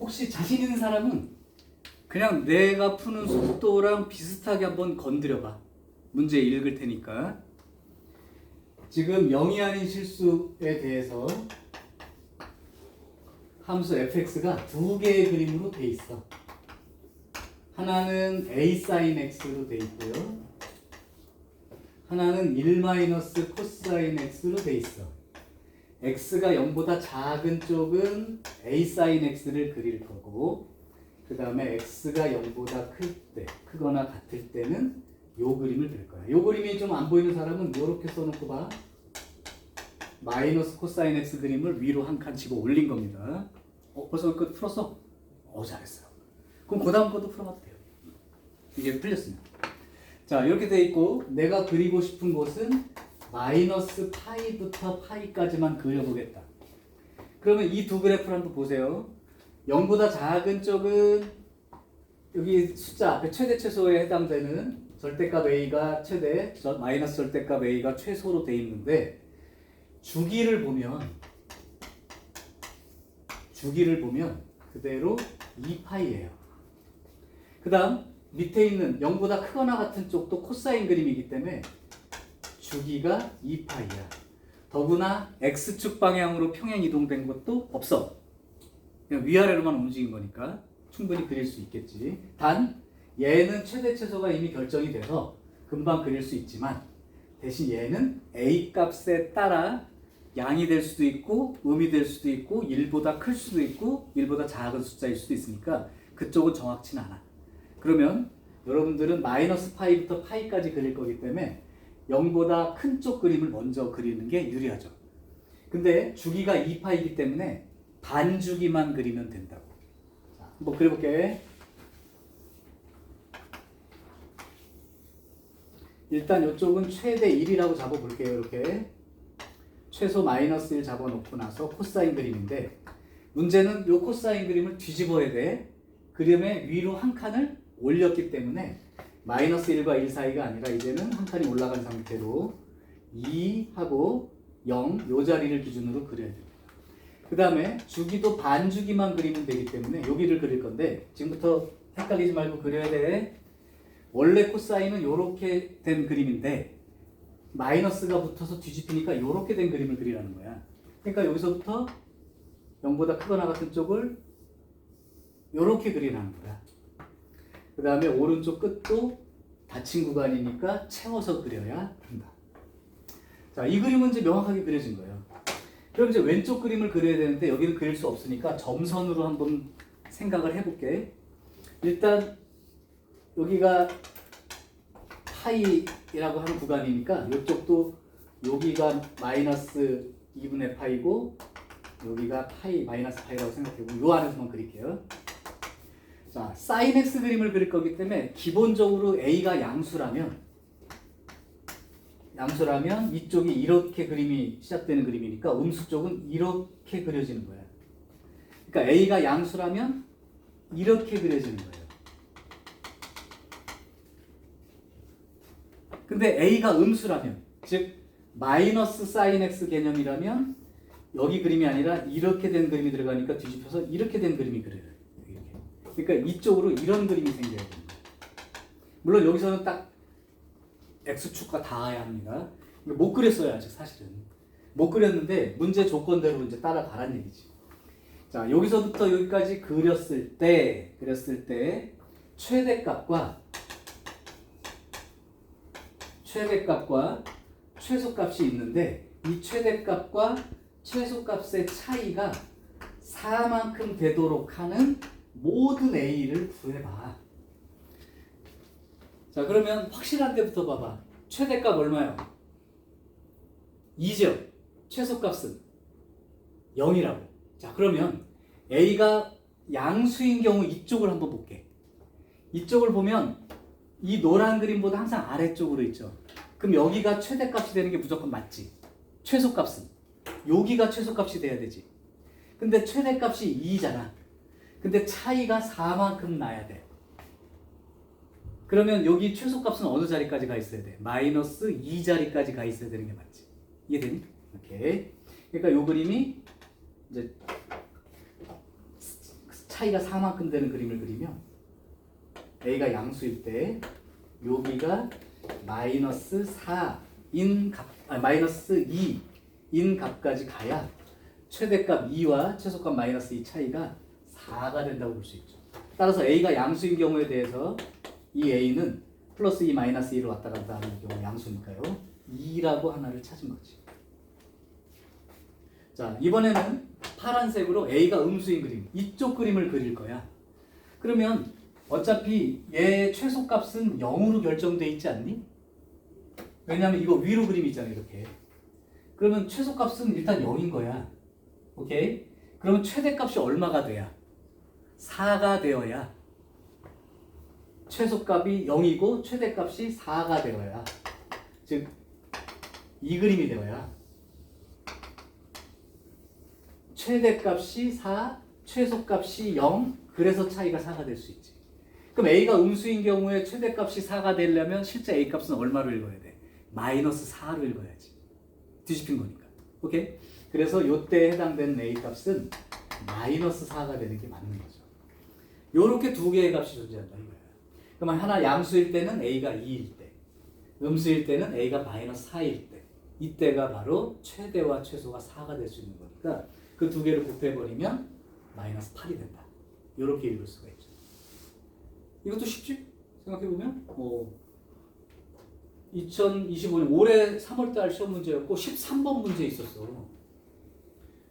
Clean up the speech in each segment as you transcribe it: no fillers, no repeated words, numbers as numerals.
혹시 자신 있는 사람은 그냥 내가 푸는 속도랑 비슷하게 한번 건드려봐. 문제 읽을 테니까. 지금 0이 아닌 실수에 대해서 함수 fx가 두 개의 그림으로 돼 있어. 하나는 a sin x로 돼 있고요. 하나는 1 코사인 x로 돼 있어. x가 0보다 작은 쪽은 a sin x를 그릴 거고, 그 다음에 x가 0보다 클 때, 크거나 같을 때는 요 그림을 그릴 거야. 요 그림이 좀 안 보이는 사람은 요렇게 써놓고 봐. 마이너스 코사인 x 그림을 위로 한 칸 집어 올린 겁니다. 벌써 끝 풀었어? 잘했어요. 그럼 그 다음 것도 풀어봐도 돼요. 이게 풀렸습니다. 자, 이렇게 돼 있고, 내가 그리고 싶은 곳은 마이너스 파이부터 파이까지만 그려보겠다. 그러면 이 두 그래프를 한번 보세요. 0보다 작은 쪽은 여기 숫자 앞에 최대 최소에 해당되는 절대값 a가 최대, 마이너스 절대값 a가 최소로 돼 있는데, 주기를 보면 그대로 2파이예요. 그 다음 밑에 있는 0보다 크거나 같은 쪽도 코사인 그림이기 때문에 주기가 2파이야. 더구나 x축 방향으로 평행 이동된 것도 없어. 그냥 위아래로만 움직인 거니까 충분히 그릴 수 있겠지. 단 얘는 최대 최소가 이미 결정이 돼서 금방 그릴 수 있지만, 대신 얘는 a 값에 따라 양이 될 수도 있고 음이 될 수도 있고 1보다 클 수도 있고 1보다 작은 숫자일 수도 있으니까 그쪽은 정확치는 않아. 그러면 여러분들은 마이너스 파이부터 파이까지 그릴 거기 때문에 0보다 큰 쪽 그림을 먼저 그리는 게 유리하죠. 근데 주기가 2파이기 때문에 반주기만 그리면 된다고. 자, 한번 그려볼게. 일단 이쪽은 최대 1이라고 잡아볼게요. 이렇게 최소 마이너스 1 잡아놓고 나서 코사인 그림인데, 문제는 이 코사인 그림을 뒤집어야 돼. 그림의 위로 한 칸을 올렸기 때문에 마이너스 1과 1 사이가 아니라 이제는 한 칸이 올라간 상태로 2하고 0 요 자리를 기준으로 그려야 됩니다. 그 다음에 주기도 반주기만 그리면 되기 때문에 여기를 그릴 건데, 지금부터 헷갈리지 말고 그려야 돼. 원래 코사인은 이렇게 된 그림인데 마이너스가 붙어서 뒤집히니까 이렇게 된 그림을 그리라는 거야. 그러니까 여기서부터 0보다 크거나 같은 쪽을 이렇게 그리라는 거야. 그 다음에 오른쪽 끝도 닫힌 구간이니까 채워서 그려야 한다. 자, 이 그림은 이제 명확하게 그려진 거예요. 그럼 이제 왼쪽 그림을 그려야 되는데 여기는 그릴 수 없으니까 점선으로 한번 생각을 해볼게. 일단 여기가 파이라고 하는 구간이니까 이쪽도 여기가 마이너스 2분의 파이고 여기가 파이, 마이너스 파이라고 생각해보고 요 안에서만 그릴게요. 자, 사인 x 그림을 그릴 거기 때문에 기본적으로 a가 양수라면 이쪽이 이렇게 그림이 시작되는 그림이니까 음수 쪽은 이렇게 그려지는 거예요. 그러니까 a가 양수라면 이렇게 그려지는 거예요. 근데 a가 음수라면, 즉 마이너스 사인 x 개념이라면 여기 그림이 아니라 이렇게 된 그림이 들어가니까 뒤집혀서 이렇게 된 그림이 그려요. 이렇게. 그러니까 이쪽으로 이런 그림이 생겨야 됩니다. 물론 여기서는 딱 x축과 닿아야 합니다. 못 그렸어요, 아직 사실은. 못 그렸는데 문제 조건대로 이제 따라가란 얘기지. 자, 여기서부터 여기까지 그렸을 때 최대값과 최소값이 있는데 이 최대값과 최소값의 차이가 4만큼 되도록 하는 모든 a를 구해봐. 자, 그러면 확실한 데부터 봐봐. 최대값 얼마요? 2죠. 최소값은 0이라고. 자, 그러면 a가 양수인 경우 이쪽을 한번 볼게. 이쪽을 보면 이 노란 그림보다 항상 아래쪽으로 있죠. 그럼 여기가 최대값이 되는 게 무조건 맞지. 최소값은 여기가 최소값이 돼야 되지. 근데 최대값이 2잖아. 근데 차이가 4만큼 나야 돼. 그러면 여기 최소값은 어느 자리까지 가 있어야 돼? 마이너스 2자리까지 가 있어야 되는 게 맞지. 이해되니? 오케이. 그러니까 이 그림이 이제 차이가 4만큼 되는 그림을 그리면 a가 양수일 때 여기가 마이너스 4인 값, 마이너스 2인 값까지 가야 최대값 2와 최소값 마이너스 2 차이가 4가 된다고 볼 수 있죠. 따라서 a가 양수인 경우에 대해서 이 a는 플러스 2 마이너스 2로 왔다 갔다 하는 경우 양수니까요. 2라고 하나를 찾은 거지. 자, 이번에는 파란색으로 a가 음수인 그림, 이쪽 그림을 그릴 거야. 그러면 어차피 얘 최소값은 0으로 결정돼 있지 않니? 왜냐하면 이거 위로 그림 있잖아, 이렇게. 그러면 최소값은 일단 0인 거야. 오케이? 그러면 최대값이 얼마가 돼야? 4가 되어야 최소값이 0이고 최대값이 4가 되어야, 즉 이 그림이 되어야 최대값이 4, 최소값이 0, 그래서 차이가 4가 될 수 있지. 그럼 a가 음수인 경우에 최대값이 4가 되려면 실제 a값은 얼마로 읽어야 돼? 마이너스 4로 읽어야지. 뒤집힌 거니까. 오케이? 그래서 요때에 해당되는 a값은 마이너스 4가 되는 게 맞는 거죠. 요렇게 두 개의 값이 존재한다 이거야. 그러면 하나 양수일 때는 a가 2일 때, 음수일 때는 a가 마이너스 4일 때, 이때가 바로 최대와 최소가 4가 될 수 있는 거니까 그 두 개를 곱해버리면 마이너스 8이 된다. 이렇게 읽을 수가 있죠. 이것도 쉽지? 생각해보면 2025년 올해 3월달 시험 문제였고 13번 문제 있었어.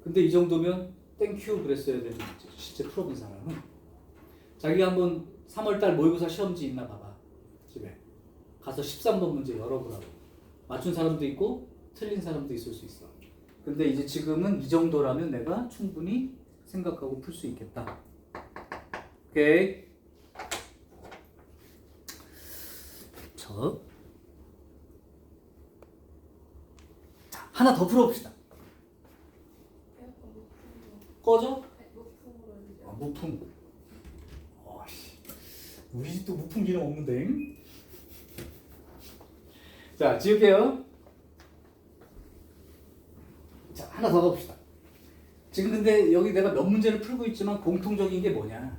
근데 이 정도면 땡큐 그랬어야 되는 문제. 실제 풀어본 사람은 자기가 한번 3월달 모의고사 시험지 있나 봐봐. 집에 가서 13번 문제 열어보라고. 맞춘 사람도 있고 틀린 사람도 있을 수 있어. 근데 이제 지금은 이 정도라면 내가 충분히 생각하고 풀 수 있겠다. 오케이. 자, 하나 더 풀어봅시다. 꺼져? 무풍. 우리 집도 무풍 기능 없는데. 자, 지울게요. 자, 하나 더 가봅시다. 지금 근데 여기 내가 몇 문제를 풀고 있지만 공통적인 게 뭐냐?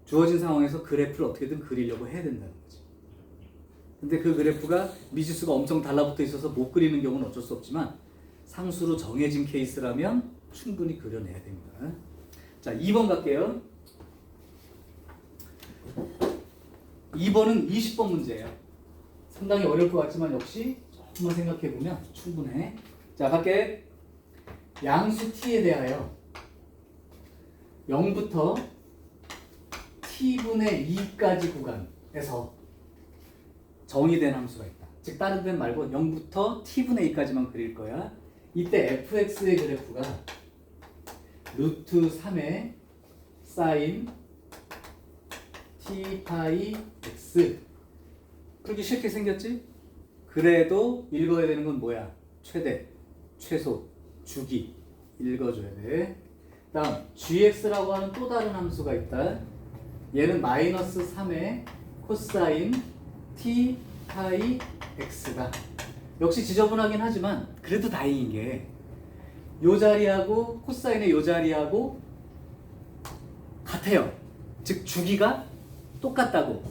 주어진 상황에서 그래프를 어떻게든 그리려고 해야 된다는 거지. 근데 그 그래프가 미지수가 엄청 달라붙어 있어서 못 그리는 경우는 어쩔 수 없지만 상수로 정해진 케이스라면 충분히 그려내야 됩니다. 자, 2번 갈게요. 2번은 20번 문제예요. 상당히 어려울 것 같지만 역시 조금만 생각해보면 충분해. 자, 갈게. 양수 t에 대하여 0부터 t분의 2까지 구간에서 정의된 함수가 있다. 즉 다른 데는 말고 0부터 t분의 2까지만 그릴 거야. 이때 fx의 그래프가 루트 3의 사인 t 파이 x. 그렇게 쉽게 생겼지? 그래도 읽어야 되는 건 뭐야? 최대, 최소, 주기 읽어줘야 돼. 다음 gx라고 하는 또 다른 함수가 있다. 얘는 마이너스 3의 코사인 t 파이 x다. 역시 지저분하긴 하지만 그래도 다행인 게 요 자리하고 코사인의 요 자리하고 같아요. 즉 주기가 똑같다고.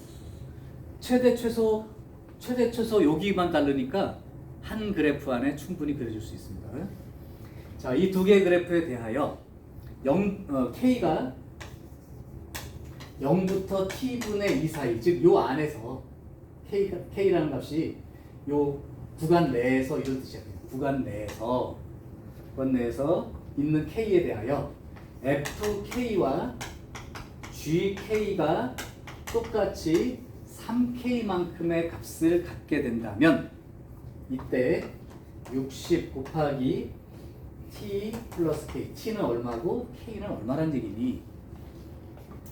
최대 최소 여기만 다르니까 한 그래프 안에 충분히 그려줄 수 있습니다. 자, 이 두 개의 그래프에 대하여 K가 0부터 T분의 2 사이, 즉 요 안에서 K라는 값이 요 구간 내에서 이런 뜻이야. 구간 내에서 있는 K에 대하여 FK와 GK가 똑같이 3K만큼의 값을 갖게 된다면 이때 60 곱하기 T 플러스 K, T는 얼마고 K는 얼마란 얘기니?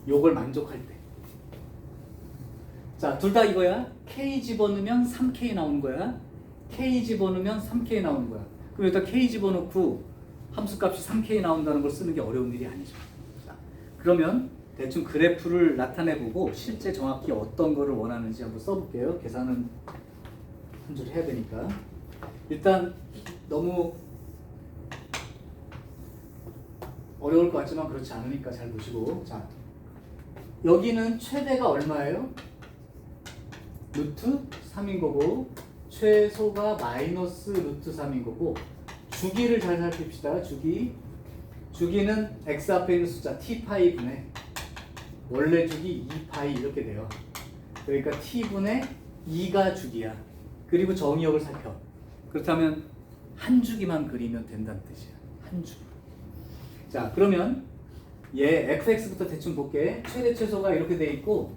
요걸 만족할 때. 자, 둘 다 이거야. K 집어넣으면 3K 나오는 거야. K 집어넣으면 3K 나오는 거야. 그럼 일단 K 집어넣고 함수값이 3K 나온다는 걸 쓰는 게 어려운 일이 아니죠. 자, 그러면 대충 그래프를 나타내보고 실제 정확히 어떤 거를 원하는지 한번 써볼게요. 계산은 한 줄 해야 되니까. 일단 너무 어려울 것 같지만 그렇지 않으니까 잘 보시고. 자, 여기는 최대가 얼마예요? 루트 3인 거고 최소가 마이너스 루트 3인 거고 주기를 잘 살핍시다. 주기는 x 앞에 있는 숫자 t파이 분의 원래 주기 2파이 이렇게 돼요. 그러니까 t분의 2가 주기야. 그리고 정의역을 살펴. 그렇다면 한 주기만 그리면 된다는 뜻이야. 한 주기. 자, 그러면 얘 fx부터 대충 볼게. 최대 최소가 이렇게 돼 있고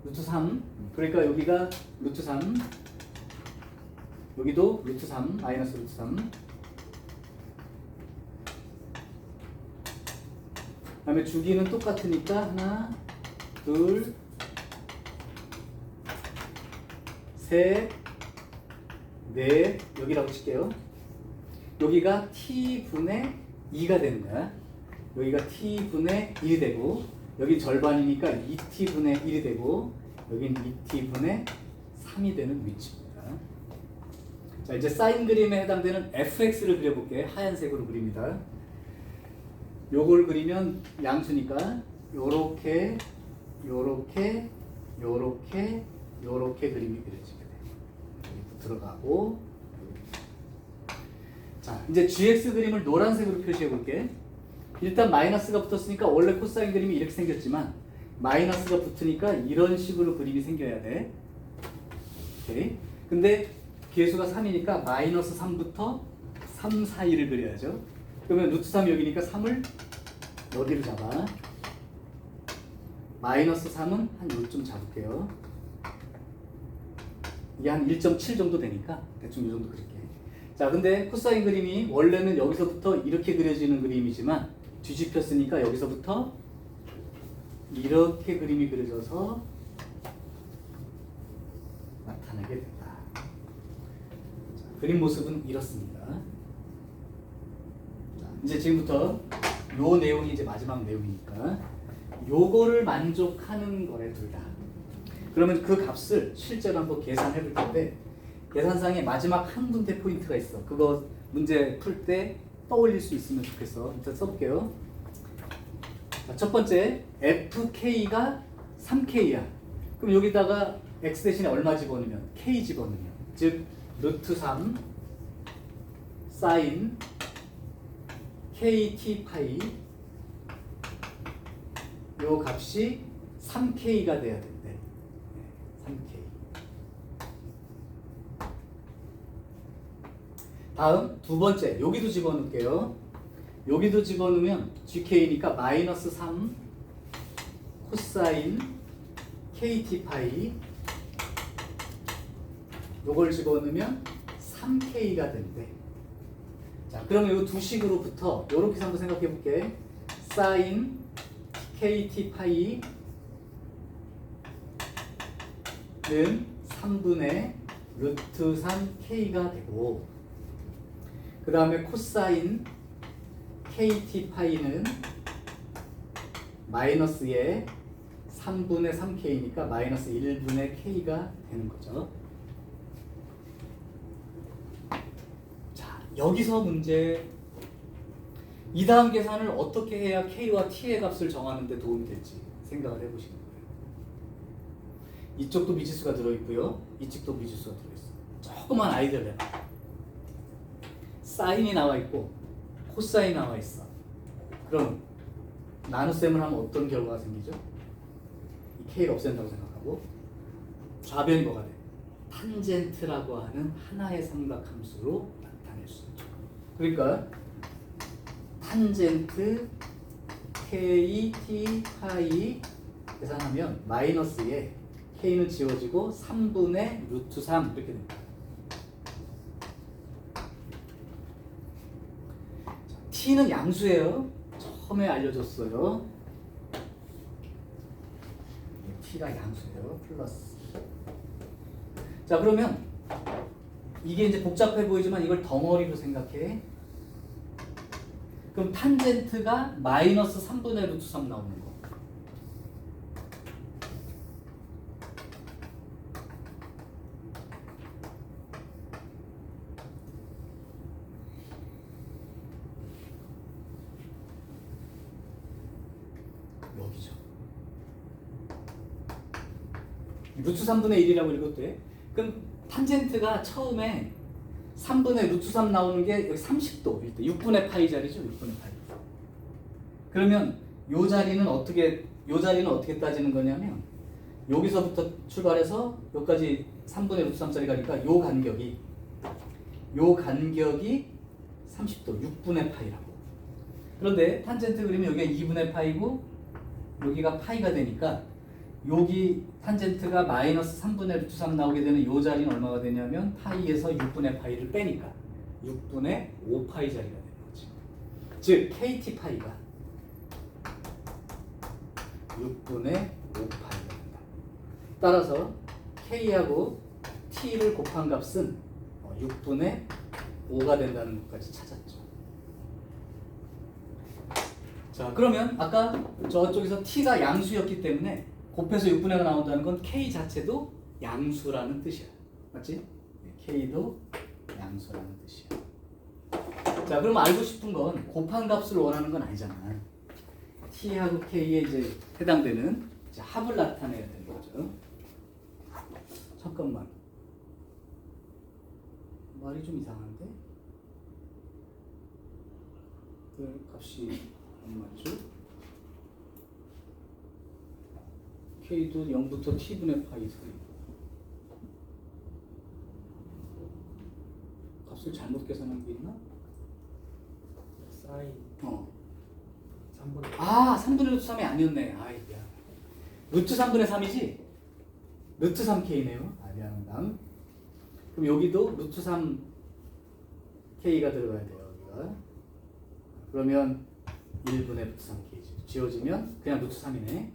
루트 3. 그러니까 여기가 루트 3. 여기도 루트 3, 마이너스 루트 3. 그다음에 주기는 똑같으니까 하나, 둘, 셋, 넷, 여기라고 칠게요. 여기가 t분의 2가 되는 거야. 여기가 t분의 1이 되고 여기 절반이니까 2t분의 1이 되고 여긴 2t분의 3이 되는 위치입니다. 자, 이제 사인 그림에 해당되는 fx를 그려볼게. 하얀색으로 그립니다. 요걸 그리면 양수니까 요렇게 요렇게 요렇게 요렇게 그림이 그려지게 돼. 여기 들어가고. 자, 이제 gx 그림을 노란색으로 표시해 볼게. 일단 마이너스가 붙었으니까 원래 코사인 그림이 이렇게 생겼지만 마이너스가 붙으니까 이런 식으로 그림이 생겨야 돼. 오케이. 근데 계수가 3이니까 마이너스 3부터 3 사이를 그려야죠. 그러면 루트 3이 여기니까 3을 여기를 잡아. 마이너스 3은 한 요쯤 잡을게요. 이게 한 1.7 정도 되니까 대충 이 정도 그릴게. 자, 근데 코사인 그림이 원래는 여기서부터 이렇게 그려지는 그림이지만 뒤집혔으니까 여기서부터 이렇게 그림이 그려져서 나타나게 된다. 자, 그림 모습은 이렇습니다. 자, 이제 지금부터 요 내용이 이제 마지막 내용이니까 요거를 만족하는 거래 둘 다. 그러면 그 값을 실제로 한번 계산해 볼 텐데 계산상에 마지막 한 군데 포인트가 있어. 그거 문제 풀 때 떠올릴 수 있으면 좋겠어. 일단 써볼게요. 자, 첫 번째 fk가 3k야. 그럼 여기다가 x 대신에 얼마 집어넣으면? k 집어넣으면 즉 루트 3 사인 kt 파이 요 값이 3k가 돼야 된대. 3k. 다음 두 번째 여기도 집어넣을게요. 여기도 집어넣으면 gk니까 마이너스 3 코사인 kt 파이 요걸 집어넣으면 3k가 된대. 자, 그러면 이 두 식으로부터 요렇게 한번 생각해 볼게. 사인 kt 파이는 3분의 루트 3k가 되고 그 다음에 코사인 kt 파이는 마이너스의 3분의 3k니까 마이너스 1분의 k가 되는 거죠. 자, 여기서 문제 이 다음 계산을 어떻게 해야 k와 t의 값을 정하는 데 도움이 될지 생각을 해보시는 거예요. 이쪽도 미지수가 들어있고요. 이쪽도 미지수가 들어있어요. 조그만 아이디어를 해봐. 사인이 나와 있고 코사인이 나와 있어. 그럼 나눗셈을 하면 어떤 결과가 생기죠? 이 k를 없앤다고 생각하고 좌변이 뭐가 돼? 탄젠트라고 하는 하나의 삼각함수로 나타낼 수 있죠. 그러니까 탄젠트 k t 파이 계산하면 마이너스에 k는 지워지고 3분의 루트 3 이렇게 됩니다. t는 양수예요. 처음에 알려줬어요. t가 양수예요. 플러스. 자, 그러면 이게 이제 복잡해 보이지만 이걸 덩어리로 생각해. 그럼 탄젠트가 마이너스 3분의 루트 3 나오는 거. 루트 3분의 1이라고 읽어도 돼. 그럼 탄젠트가 처음에 3분의 루트 3 나오는 게 여기 30도, 6분의 파이 자리죠. 6분의 파이. 그러면 요 자리는 어떻게 따지는 거냐면 여기서부터 출발해서 여기까지 3분의 루트 3짜리 가니까 요 간격이 30도, 6분의 파이라고. 그런데 탄젠트 그리면 여기가 2분의 파이고 여기가 파이가 되니까 여기 탄젠트가 마이너스 3분의 루트 3 나오게 되는 요 자리는 얼마가 되냐면 파이에서 6분의 파이를 빼니까 6분의 5파이 자리가 되는 거지. 즉 KT 파이가 6분의 5파이가 된다. 따라서 K하고 T를 곱한 값은 6분의 5가 된다는 것까지 찾았죠. 자, 그러면 아까 저쪽에서 T가 양수였기 때문에 곱해서 6분의 5가 나온다는 건 K 자체도 양수라는 뜻이야. 맞지? K도 양수라는 뜻이야. 자, 그럼 알고 싶은 건 곱한 값을 원하는 건 아니잖아. T하고 K에 이제 해당되는 이제 합을 나타내야 되는 거죠. 잠깐만. 말이 좀 이상한데? 그 값이 안 맞죠? K도 0부터 T분의 파이 사이. 값을 잘못 계산한 게 있나? 사인 3분의 3분의 루트 3이 아니었네. 아이야. 루트 3분의 3이지? 루트 3K네요. 미안합니다. 그럼 여기도 루트 3K가 들어가야 돼요. 여기가. 그러면 1분의 루트 3K지. 지워지면 그냥 루트 3이네.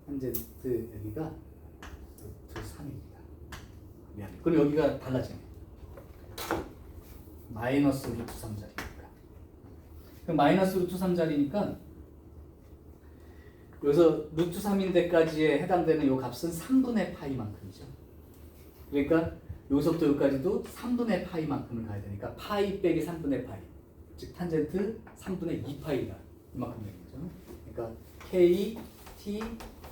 탄젠트 여기가 루트 3입니다. 미안해. 그럼 여기가 달라지네. 마이너스 루트 3자리니까. 그럼 마이너스 루트 3자리니까 여기서 루트 3인데까지에 해당되는 요 값은 3분의 파이만큼이죠. 그러니까 여기서부터 여기까지도 3분의 파이만큼을 가야 되니까 파이 빼기 3분의 파이, 즉 탄젠트 3분의 2파이가 이만큼 되는 거죠. 그러니까 K, T,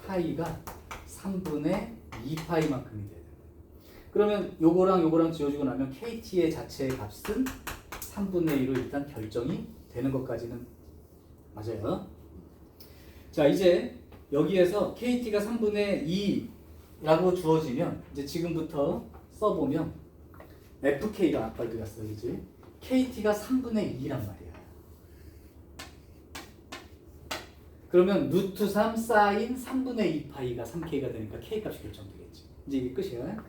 파이가 3분의 2파이만큼이 돼야 돼요. 그러면 요거랑 지워주고 나면 KT의 자체의 값은 3분의 2로 일단 결정이 되는 것까지는 맞아요. 자, 이제 여기에서 KT가 3분의 2라고 주어지면 이제 지금부터 써보면 FK가 아까 들었어, 그지? KT가 3분의 2란 말이야. 그러면 루트 3 사인 3분의 2파이가 3K가 되니까 K 값이 결정되겠지. 이제 이게 끝이야.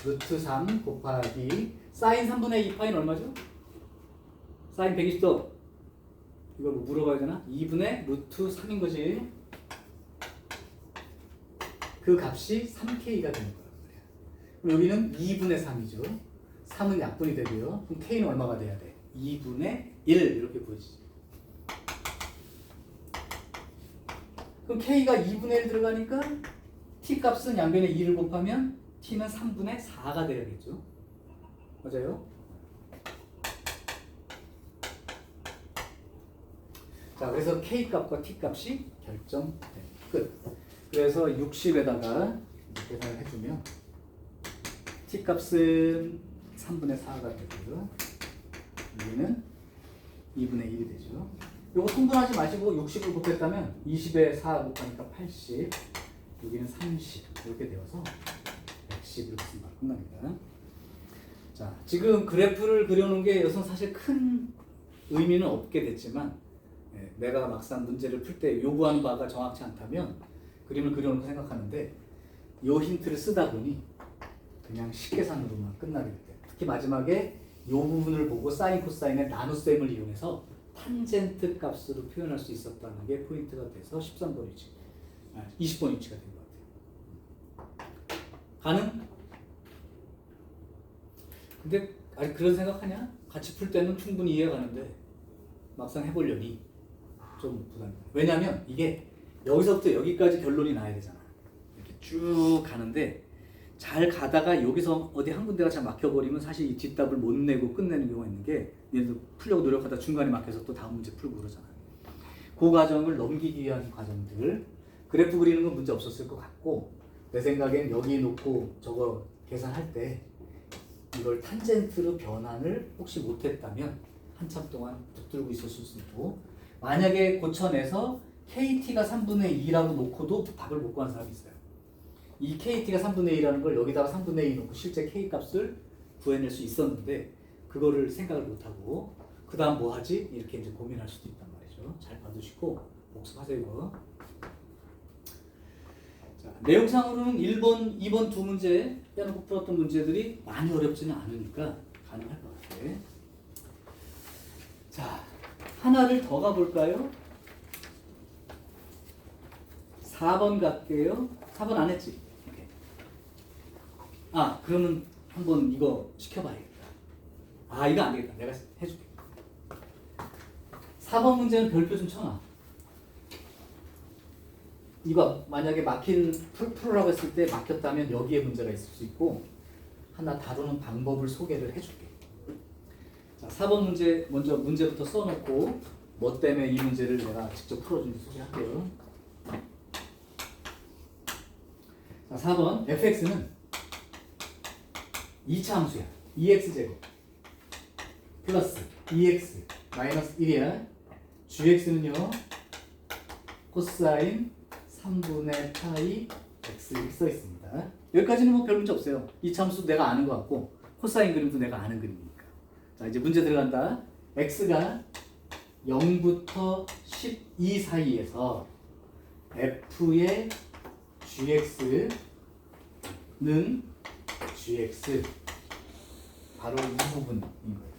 루트 3 곱하기 사인 3분의 2파이는 얼마죠? 사인 120도. 이걸 뭐 물어봐야 되나? 2분의 루트 3인 거지. 그 값이 3K가 되는 거란 말이야. 그럼 여기는 2분의 3이죠. 3은 약분이 되고요. 그럼 K는 얼마가 돼야 돼? 2분의 1 이렇게 보여지지. 그럼 K가 2분의 1 들어가니까 T 값은 양변에 2를 곱하면 T는 3분의 4가 되야겠죠. 맞아요? 자, 그래서 K 값과 T 값이 결정됩니다. 끝. 그래서 60에다가 계산을 해주면 T 값은 3분의 4가 되고요. 여기는 2분의 1이 되죠. 요거 통분하지 마시고 60을 곱했다면 20에 4 곱하니까 80, 여기는 30 이렇게 되어서 110 이렇게 쓰면 끝납니다. 자, 지금 그래프를 그려놓은 게 여기서 사실 큰 의미는 없게 됐지만 내가 막상 문제를 풀 때 요구하는 바가 정확치 않다면 그림을 그려놓고 생각하는데 이 힌트를 쓰다 보니 그냥 식계산으로만 끝나게 돼. 특히 마지막에 이 부분을 보고 사인 코사인의 나눗셈을 이용해서 탄젠트 값으로 표현할 수 있었다는 게 포인트가 돼서 13번 위치, 20번 위치가 된 것 같아요. 가능? 근데 아니 그런 생각하냐? 같이 풀 때는 충분히 이해가 가는데 막상 해보려니 좀 부담이야. 왜냐면 이게 여기서부터 여기까지 결론이 나야 되잖아. 이렇게 쭉 가는데 잘 가다가 여기서 어디 한 군데가 잘 막혀버리면 사실 이 뒷답을 못 내고 끝내는 경우가 있는 게 얘도 풀려고 노력하다 중간에 막혀서 또 다음 문제 풀고 그러잖아. 그 과정을 넘기기 위한 과정들 그래프 그리는 건 문제 없었을 것 같고 내 생각엔 여기 놓고 저거 계산할 때 이걸 탄젠트로 변환을 혹시 못했다면 한참 동안 붙들고 있었을 수도 있고, 만약에 고쳐내서 KT가 3분의 2라고 놓고도 답을 못 구한 사람이 있어요. 이 KT가 3분의 2라는 걸 여기다가 3분의 2 놓고 실제 K 값을 구해낼 수 있었는데 그거를 생각을 못하고 그 다음 뭐 하지? 이렇게 이제 고민할 수도 있단 말이죠. 잘 봐두시고 복습하세요 이거. 자, 내용상으로는 1번, 2번 두 문제 빼놓고 풀었던 문제들이 많이 어렵지는 않으니까 가능할 것 같아. 자, 하나를 더 가볼까요? 4번 갈게요. 4번 안 했지? 오케이. 아, 그러면 한번 이거 시켜봐야겠다. 아, 이거 안 되겠다. 내가 해줄게. 4번 문제는 별표 좀 쳐놔. 이거 만약에 풀으라고 했을 때 막혔다면 여기에 문제가 있을 수 있고 하나 다루는 방법을 소개를 해줄게. 자, 4번 문제 먼저 문제부터 써놓고 뭐 때문에 이 문제를 내가 직접 풀어준지 소개할게요. 자, 4번 fx는 2차 함수야. 2x제곱 플러스 2x 마이너스 1이야. gx는요 코사인 3분의 파이 x 이렇게 써 있습니다. 여기까지는 뭐 별 문제 없어요. 이 함수 내가 아는 것 같고 코사인 그림도 내가 아는 그림이니까. 자, 이제 문제 들어간다. x가 0부터 12 사이에서 f의 gx는 gx 바로 이 부분인 거예요.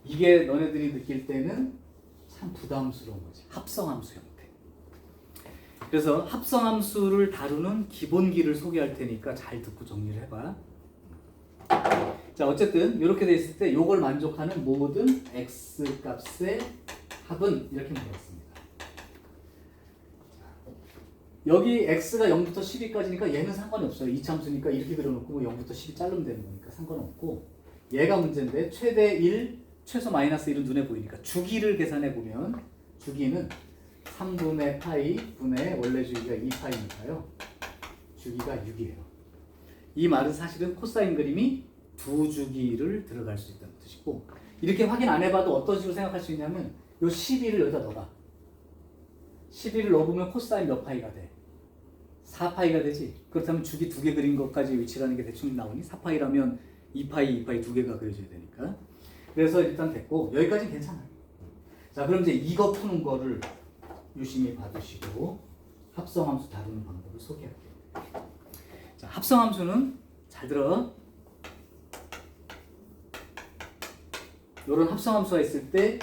이게 너네들이 느낄 때는 참 부담스러운 거지. 합성함수 형태. 그래서 합성함수를 다루는 기본기를 소개할 테니까 잘 듣고 정리를 해봐. 자, 어쨌든 이렇게 돼 있을 때 이걸 만족하는 모든 x 값의 합은 이렇게 물었습니다. 여기 x가 0부터 12까지니까 얘는 상관이 없어요. 이차함수니까 이렇게 그려놓고 0부터 12 자르면 되는 거니까 상관없고, 얘가 문제인데 최대 1, 최소 마이너스 1은 눈에 보이니까 주기를 계산해 보면 주기는 3분의 파이 분의 원래 주기가 2파이니까요. 주기가 6이에요. 이 말은 사실은 코사인 그림이 두 주기를 들어갈 수 있다는 뜻이고, 이렇게 확인 안 해봐도 어떤 식으로 생각할 수 있냐면 요 12를 여기다 넣어봐. 12를 넣어보면 코사인 몇 파이가 돼? 4파이가 되지. 그렇다면 주기 두 개 그린 것까지 위치라는 게 대충 나오니 4파이라면 2파이, 2파이 두 개가 그려져야 되니까. 그래서 일단 됐고 여기까지는 괜찮아요. 자, 그럼 이제 이거 푸는 거를 유심히 봐두시고 합성함수 다루는 방법을 소개할게요. 자, 합성함수는 잘 들어. 이런 합성함수가 있을 때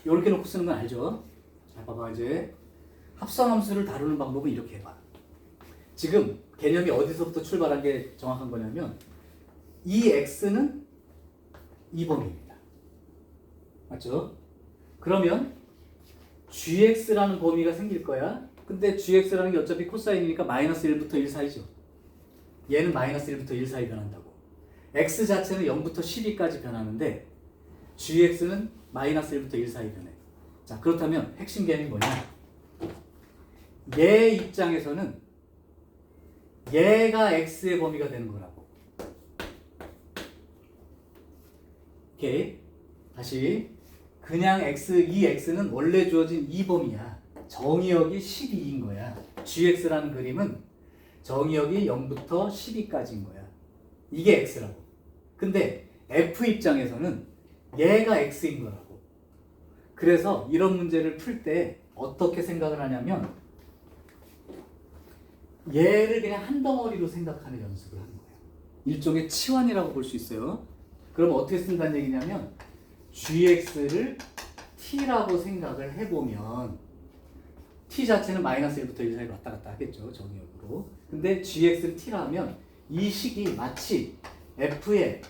이렇게 놓고 쓰는 건 알죠? 자, 봐봐. 이제 합성함수를 다루는 방법은 이렇게 해봐. 지금 개념이 어디서부터 출발한 게 정확한 거냐면 이 x는 2범위입니다. 맞죠? 그러면 gx라는 범위가 생길 거야. 근데 gx라는 게 어차피 코사인이니까 마이너스 1부터 1 사이죠. 얘는 마이너스 1부터 1 사이 변한다고. x 자체는 0부터 12까지 변하는데 gx는 마이너스 1부터 1 사이 변해. 자, 그렇다면 핵심 개념이 뭐냐? 얘 입장에서는 얘가 x의 범위가 되는 거라고. 오케이. 다시. 그냥 이 x는 원래 주어진 2범위야. 정의역이 12인 거야. gx라는 그림은 정의역이 0부터 12까지인 거야. 이게 x라고. 근데 f 입장에서는 얘가 x인 거라고. 그래서 이런 문제를 풀 때 어떻게 생각을 하냐면 얘를 그냥 한 덩어리로 생각하는 연습을 하는 거예요. 일종의 치환이라고 볼 수 있어요. 그럼 어떻게 쓴다는 얘기냐면 gx를 t라고 생각을 해보면 t 자체는 마이너스 1부터 1 사이로 왔다 갔다 하겠죠. 정의역으로. 근데 gx를 t라 하면 이 식이 마치 f의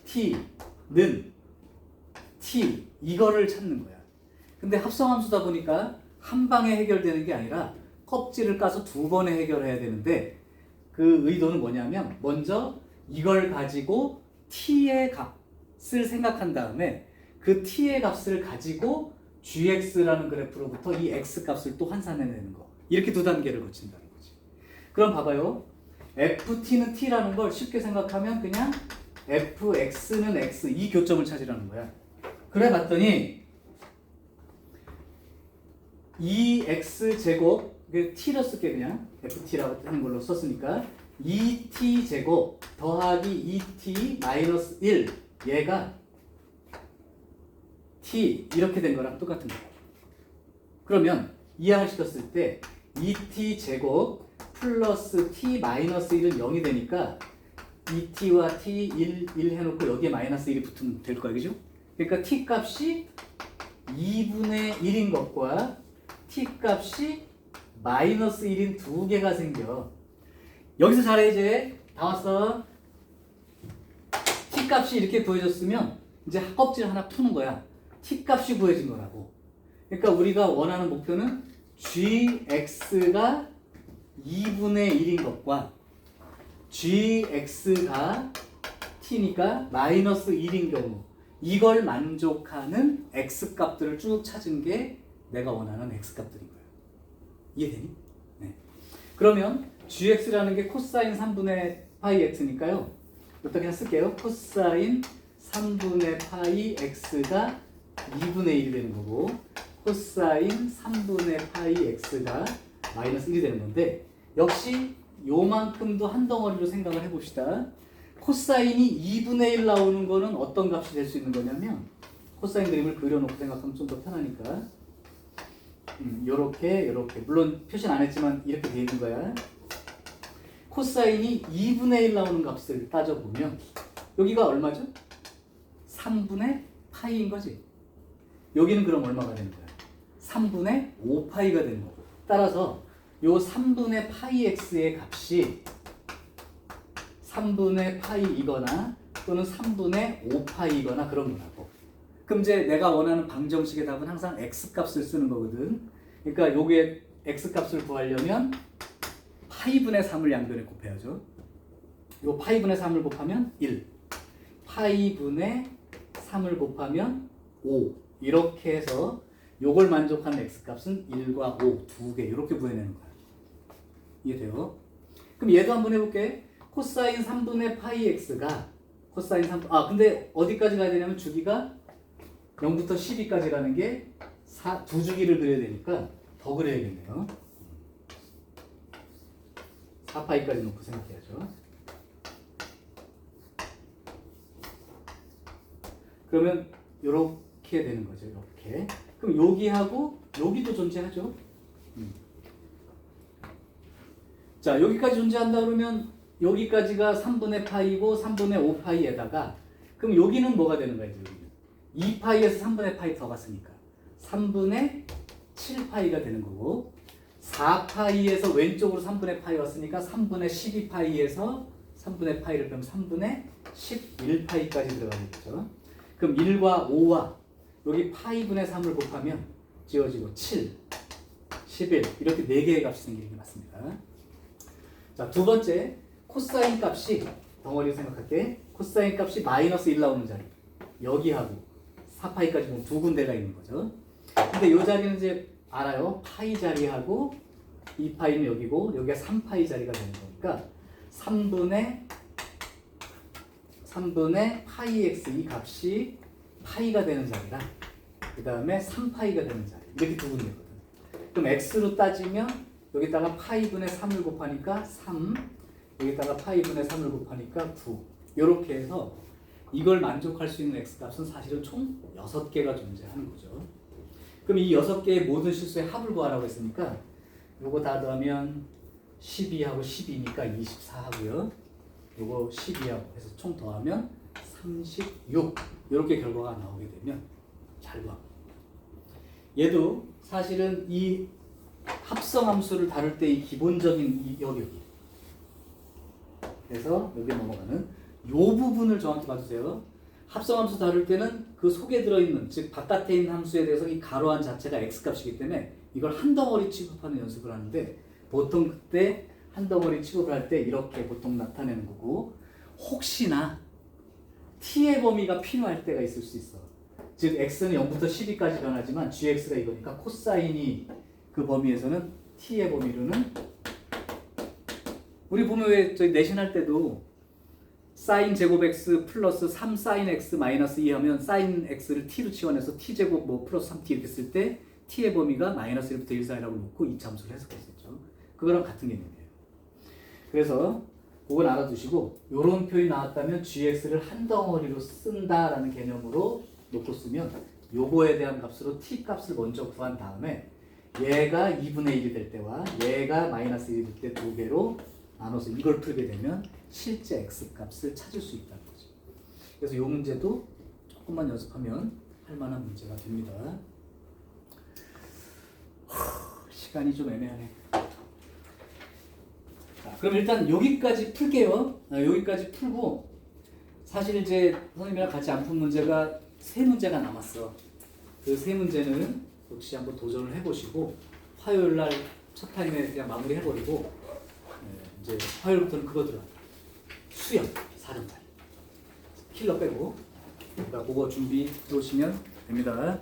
t는 t 이거를 찾는 거야. 근데 합성함수다 보니까 한 방에 해결되는 게 아니라 껍질을 까서 두 번에 해결해야 되는데 그 의도는 뭐냐면 먼저 이걸 가지고 t의 값을 생각한 다음에 그 t의 값을 가지고 gx라는 그래프로부터 이 x 값을 또 환산해내는 거. 이렇게 두 단계를 거친다는 거지. 그럼 봐봐요. ft는 t라는 걸 쉽게 생각하면 그냥 fx는 x 이 교점을 찾으라는 거야. 그래 봤더니 2x제곱 t로 쓸게 그냥 ft라고 하는 걸로 썼으니까 2t제곱 더하기 2t 마이너스 1 얘가 t 이렇게 된 거랑 똑같은 거야. 그러면 이항을 시켰을 때 2t제곱 플러스 t 마이너스 1은 0이 되니까 2t와 t 1 해놓고 여기에 마이너스 1이 붙으면 될 거야. 그죠? 그러니까 t 값이 2분의 1인 것과 t 값이 마이너스 1인 두 개가 생겨. 여기서 잘해 이제. 다 왔어. t 값이 이렇게 구해졌으면 이제 껍질 하나 푸는 거야. t 값이 구해진 거라고. 그러니까 우리가 원하는 목표는 gx가 2분의 1인 것과 gx가 t니까 마이너스 1인 경우 이걸 만족하는 x값들을 쭉 찾은 게 내가 원하는 x값들인 거야. 이해되니? 네. 그러면 gx라는 게 코사인 3분의 파이 x니까요. 이것도 그냥 쓸게요. 코사인 3분의 파이 x가 2분의 1이 되는 거고 코사인 3분의 파이 x가 마이너스 1이 되는 건데 역시 요만큼도 한 덩어리로 생각을 해봅시다. 코사인이 2분의 1 나오는 거는 어떤 값이 될 수 있는 거냐면 코사인 그림을 그려놓고 생각하면 좀 더 편하니까 요렇게 물론 표시는 안 했지만 이렇게 돼 있는 거야. 코사인이 2분의 1 나오는 값을 따져보면 여기가 얼마죠? 3분의 파이인 거지. 여기는 그럼 얼마가 되는 거야? 3분의 5파이가 되는 거고. 따라서 요 3분의 파이 x의 값이 3분의 파이이거나 또는 3분의 5파이이거나 그런 거라고. 그럼 이제 내가 원하는 방정식의 답은 항상 x값을 쓰는 거거든. 그러니까 요게 x값을 구하려면 파이분의 3을 양변에 곱해야죠. 요 파이분의 3을 곱하면 1, 파이분의 3을 곱하면 5 이렇게 해서 요걸 만족하는 x값은 1과 5 두 개 이렇게 구해내는 거야. 이해돼요? 그럼 얘도 한번 해볼게. 코사인 3분의 파이 x가 코사인 3 근데 어디까지 가야 되냐면 주기가 0부터 12까지 가는 게 두 주기를 그려야 되니까 더 그려야겠네요. 4파이까지 놓고 생각해야죠. 그러면 이렇게 되는 거죠. 이렇게. 그럼 여기하고 여기도 존재하죠. 자, 여기까지 존재한다 그러면 여기까지가 3분의 파이고 3분의 5파이에다가 그럼 여기는 뭐가 되는 거야? 여기는 2파이에서 3분의 파이 더 갔으니까 3분의 7파이가 되는 거고 4파이에서 왼쪽으로 3분의 파이 왔으니까 3분의 12파이에서 3분의 파이를 그럼 3분의 11파이까지 들어가겠죠. 그럼 1과 5와 여기 파이분의 3을 곱하면 지워지고 7, 11 이렇게 4개의 값이 생기는 게 맞습니다. 자, 두 번째 코사인 값이 덩어리로 생각할게. 코사인 값이 마이너스 1 나오는 자리 여기하고 4파이까지 보면 두 군데가 있는 거죠. 근데 이 자리는 이제 알아요. 파이 자리하고 2파이는 여기고 여기가 3파이 자리가 되는 거니까 3분의 파이 x 이 값이 파이가 되는 자리랑 그 다음에 3파이가 되는 자리 이렇게 두 군데거든. 그럼 x로 따지면 여기다가 파이분의 3을 곱하니까 3 여기다가 파이분의 3을 곱하니까 9 이렇게 해서 이걸 만족할 수 있는 x값은 사실은 총 6개가 존재하는 거죠. 그럼 이 6개의 모든 실수의 합을 구하라고 했으니까 요거 다 더하면 12하고 12니까 24 하고요. 요거 12하고 해서 총 더하면 36 이렇게 결과가 나오게 되면 잘 봐. 얘도 사실은 이 합성함수를 다룰 때 이 기본적인 이 여기 그래서 여기 넘어가는 요 부분을 정확히 봐주세요. 합성함수 다룰 때는 그 속에 들어있는 즉 바깥에 있는 함수에 대해서 이 가로한 자체가 x값이기 때문에 이걸 한 덩어리 취급하는 연습을 하는데 보통 그때 한 덩어리 취급을 할 때 이렇게 보통 나타내는 거고 혹시나 t의 범위가 필요할 때가 있을 수 있어. 즉 x는 0부터 12까지 변하지만 gx가 이거니까 코사인이 그 범위에서는 t의 범위로는 우리 보면 왜 저희 내신 할 때도 사인 제곱 x 플러스 3 사인 x 마이너스 2 하면 사인 x를 t로 치환해서 t 제곱 뭐 플러스 3t 이렇게 쓸 때 t의 범위가 마이너스 1부터 1 사이라고 놓고 이차함수를 해석했었죠. 그거랑 같은 개념이에요. 그래서 그걸 알아두시고 요런 표현이 나왔다면 gx를 한 덩어리로 쓴다라는 개념으로 놓고 쓰면 요거에 대한 값으로 t 값을 먼저 구한 다음에 얘가 2분의 1이 될 때와 얘가 마이너스 1이 될 때 두 개로 나눠서 이걸 풀게 되면 실제 x 값을 찾을 수 있다는 거죠. 그래서 이 문제도 조금만 연습하면 할 만한 문제가 됩니다. 시간이 좀 애매하네. 자, 그럼 일단 여기까지 풀게요. 여기까지 풀고 사실 이제 선생님이랑 같이 안 푼 문제가 3문제가 남았어. 그 3문제는 역시 한번 도전을 해보시고 화요일 날 첫 타임에 그냥 마무리 해버리고 이제 화요일부터는 그거 들어가요. 수영 4점 짜리 킬러 빼고 그러니까 그거 준비해 오시면 됩니다.